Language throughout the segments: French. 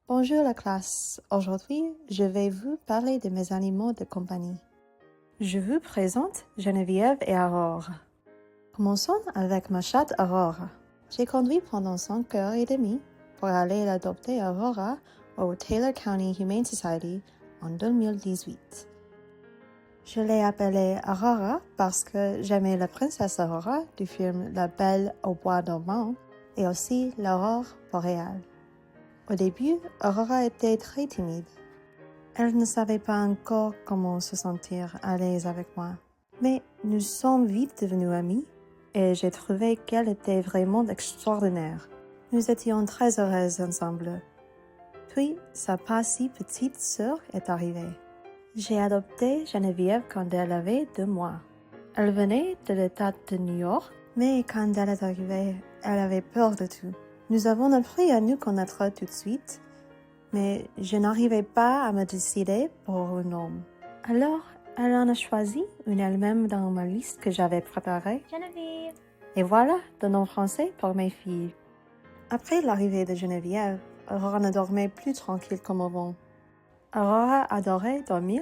Bonjour la classe. Aujourd'hui, je vais vous parler de mes animaux de compagnie. Je vous présente Geneviève et Aurore. Commençons avec ma chatte Aurore. J'ai conduit pendant 5 heures et demie pour aller l'adopter Aurora au Taylor County Humane Society en 2018. Je l'ai appelée Aurora parce que j'aimais la princesse Aurora du film La Belle au bois dormant et aussi l'aurore boréale. Au début, Aurora était très timide. Elle ne savait pas encore comment se sentir à l'aise avec moi. Mais nous sommes vite devenus amis et j'ai trouvé qu'elle était vraiment extraordinaire. Nous étions très heureuses ensemble. Puis, sa pas si petite sœur est arrivée. J'ai adopté Geneviève quand elle avait 2 mois. Elle venait de l'État de New York, mais quand elle est arrivée, elle avait peur de tout. Nous avons appris à nous connaître tout de suite, mais je n'arrivais pas à me décider pour un nom. Alors, elle en a choisi une elle-même dans ma liste que j'avais préparée. Geneviève. Et voilà, le nom français pour mes filles. Après l'arrivée de Geneviève, Aurora ne dormait plus tranquille comme avant. Aurora adorait dormir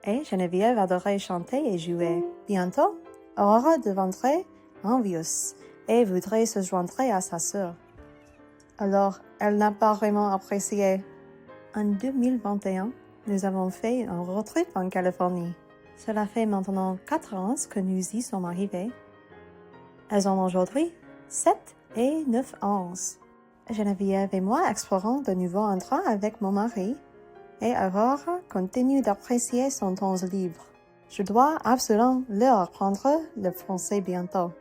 et Geneviève adorait chanter et jouer. Bientôt, Aurora deviendrait envieuse et voudrait se joindre à sa sœur. Alors, elle n'a pas vraiment apprécié. En 2021, nous avons fait un road trip en Californie. Cela fait maintenant 4 ans que nous y sommes arrivés. Elles ont aujourd'hui 7 et 9 ans. Geneviève et moi explorons de nouveaux endroits avec mon mari et Aurora continue d'apprécier son temps libre. Je dois absolument leur apprendre le français bientôt.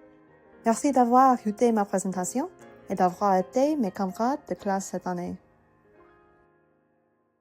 Merci d'avoir écouté ma présentation et d'avoir été mes camarades de classe cette année.